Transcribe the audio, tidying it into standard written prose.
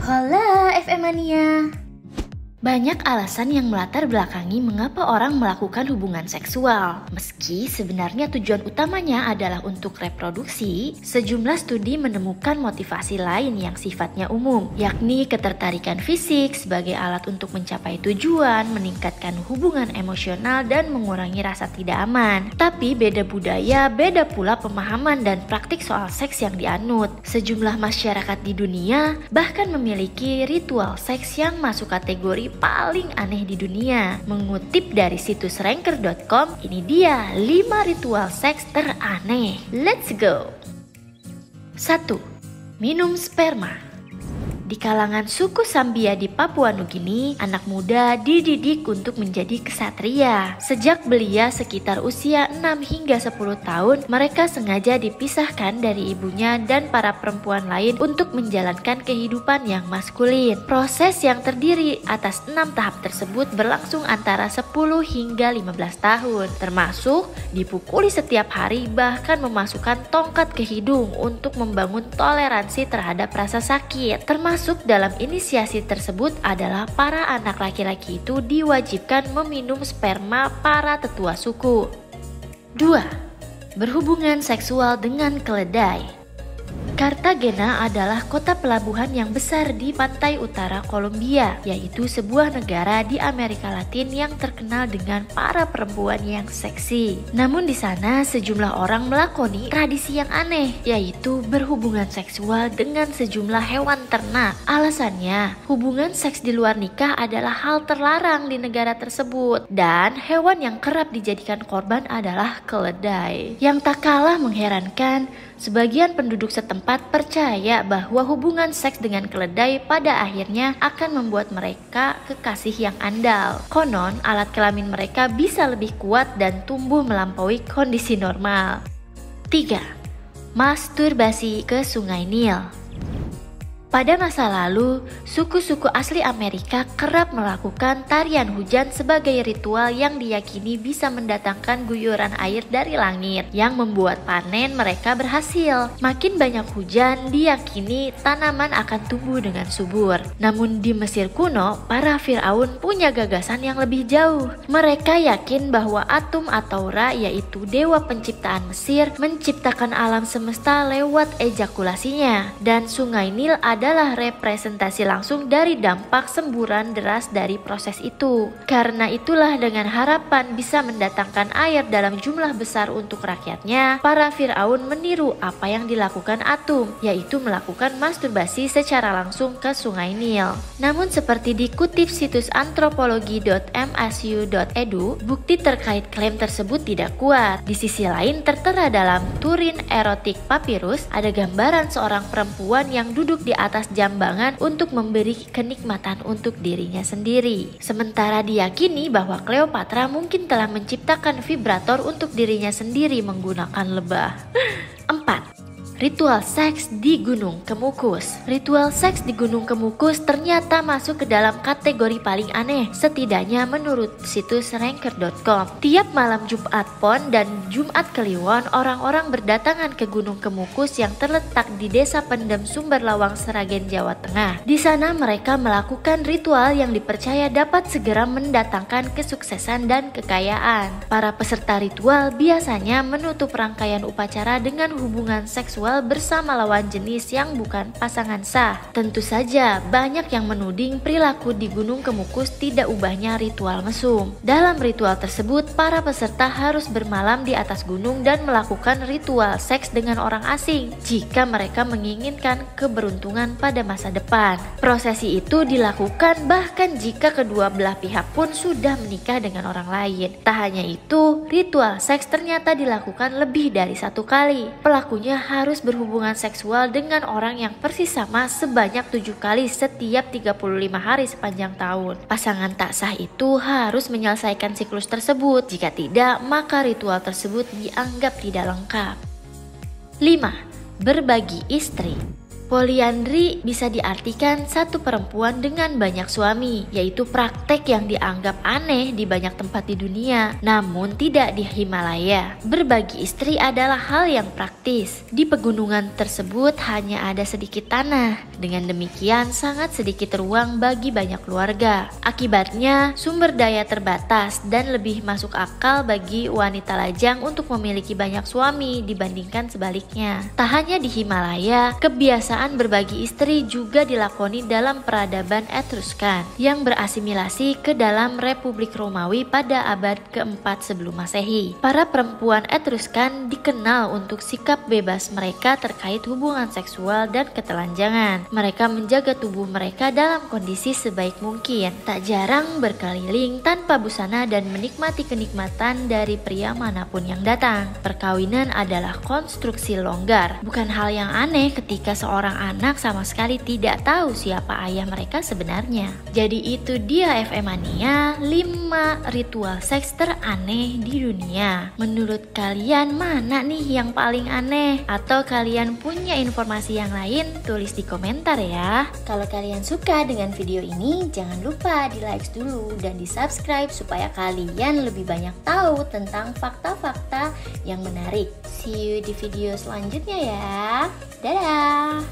Hola FM Mania. Banyak alasan yang melatar belakangi mengapa orang melakukan hubungan seksual. Meski sebenarnya tujuan utamanya adalah untuk reproduksi, sejumlah studi menemukan motivasi lain yang sifatnya umum, yakni ketertarikan fisik sebagai alat untuk mencapai tujuan, meningkatkan hubungan emosional, dan mengurangi rasa tidak aman. Tapi beda budaya, beda pula pemahaman dan praktik soal seks yang dianut. Sejumlah masyarakat di dunia bahkan memiliki ritual seks yang masuk kategori paling aneh di dunia. Mengutip dari situs ranker.com, ini dia 5 ritual seks teraneh. Let's go. 1. Minum sperma. Di kalangan suku Sambia di Papua Nugini, anak muda dididik untuk menjadi ksatria. Sejak belia sekitar usia 6 hingga 10 tahun, mereka sengaja dipisahkan dari ibunya dan para perempuan lain untuk menjalankan kehidupan yang maskulin. Proses yang terdiri atas 6 tahap tersebut berlangsung antara 10 hingga 15 tahun, termasuk dipukuli setiap hari, bahkan memasukkan tongkat ke hidung untuk membangun toleransi terhadap rasa sakit. Termasuk dalam inisiasi tersebut adalah para anak laki-laki itu diwajibkan meminum sperma para tetua suku. 2. Berhubungan seksual dengan keledai. Cartagena adalah kota pelabuhan yang besar di pantai utara Kolombia, yaitu sebuah negara di Amerika Latin yang terkenal dengan para perempuan yang seksi. Namun di sana sejumlah orang melakoni tradisi yang aneh, yaitu berhubungan seksual dengan sejumlah hewan ternak. Alasannya, hubungan seks di luar nikah adalah hal terlarang di negara tersebut, dan hewan yang kerap dijadikan korban adalah keledai. Yang tak kalah mengherankan, sebagian penduduk setempat percaya bahwa hubungan seks dengan keledai pada akhirnya akan membuat mereka kekasih yang andal. Konon, alat kelamin mereka bisa lebih kuat dan tumbuh melampaui kondisi normal. 3. Masturbasi ke Sungai Nil. Pada masa lalu, suku-suku asli Amerika kerap melakukan tarian hujan sebagai ritual yang diyakini bisa mendatangkan guyuran air dari langit yang membuat panen mereka berhasil. Makin banyak hujan, diyakini tanaman akan tumbuh dengan subur. Namun di Mesir kuno, para Firaun punya gagasan yang lebih jauh. Mereka yakin bahwa Atum atau Ra, yaitu dewa penciptaan Mesir, menciptakan alam semesta lewat ejakulasinya, dan Sungai Nil adalah representasi langsung dari dampak semburan deras dari proses itu. Karena itulah dengan harapan bisa mendatangkan air dalam jumlah besar untuk rakyatnya, para Firaun meniru apa yang dilakukan Atum, yaitu melakukan masturbasi secara langsung ke Sungai Nil. Namun seperti dikutip situs antropologi.msu.edu, bukti terkait klaim tersebut tidak kuat. Di sisi lain, tertera dalam Turin Erotic Papyrus ada gambaran seorang perempuan yang duduk di atas jambangan untuk memberi kenikmatan untuk dirinya sendiri. Sementara diyakini bahwa Cleopatra mungkin telah menciptakan vibrator untuk dirinya sendiri menggunakan lebah. 4. Ritual seks di Gunung Kemukus. Ritual seks di Gunung Kemukus ternyata masuk ke dalam kategori paling aneh, setidaknya menurut situs ranker.com. Tiap malam Jumat Pon dan Jumat Kliwon, orang-orang berdatangan ke Gunung Kemukus yang terletak di Desa Pendem Sumberlawang, Sragen, Jawa Tengah. Di sana mereka melakukan ritual yang dipercaya dapat segera mendatangkan kesuksesan dan kekayaan. Para peserta ritual biasanya menutup rangkaian upacara dengan hubungan seksual bersama lawan jenis yang bukan pasangan sah. Tentu saja banyak yang menuding perilaku di Gunung Kemukus tidak ubahnya ritual mesum. Dalam ritual tersebut, para peserta harus bermalam di atas gunung dan melakukan ritual seks dengan orang asing jika mereka menginginkan keberuntungan pada masa depan. Prosesi itu dilakukan bahkan jika kedua belah pihak pun sudah menikah dengan orang lain. Tak hanya itu, ritual seks ternyata dilakukan lebih dari 1 kali. Pelakunya harus berhubungan seksual dengan orang yang persis sama sebanyak 7 kali setiap 35 hari sepanjang tahun. Pasangan tak sah itu harus menyelesaikan siklus tersebut. Jika tidak, maka ritual tersebut dianggap tidak lengkap. 5. Berbagi istri. Poliandri bisa diartikan satu perempuan dengan banyak suami, yaitu praktek yang dianggap aneh di banyak tempat di dunia, namun tidak di Himalaya. Berbagi istri adalah hal yang praktis. Di pegunungan tersebut hanya ada sedikit tanah, dengan demikian sangat sedikit ruang bagi banyak keluarga. Akibatnya, sumber daya terbatas dan lebih masuk akal bagi wanita lajang untuk memiliki banyak suami dibandingkan sebaliknya. Tak hanya di Himalaya, kebiasaan berbagi istri juga dilakoni dalam peradaban Etruskan yang berasimilasi ke dalam Republik Romawi pada abad keempat sebelum Masehi. Para perempuan Etruskan dikenal untuk sikap bebas mereka terkait hubungan seksual dan ketelanjangan. Mereka menjaga tubuh mereka dalam kondisi sebaik mungkin, tak jarang berkeliling tanpa busana dan menikmati kenikmatan dari pria manapun yang datang. Perkawinan adalah konstruksi longgar, bukan hal yang aneh ketika seorang anak sama sekali tidak tahu siapa ayah mereka sebenarnya. Jadi itu dia FM Mania, 5 ritual seks teraneh di dunia. Menurut kalian mana nih yang paling aneh? Atau kalian punya informasi yang lain? Tulis di komentar ya. Kalau kalian suka dengan video ini, jangan lupa di like dulu dan di subscribe supaya kalian lebih banyak tahu tentang fakta-fakta yang menarik. See you di video selanjutnya ya. Dadah!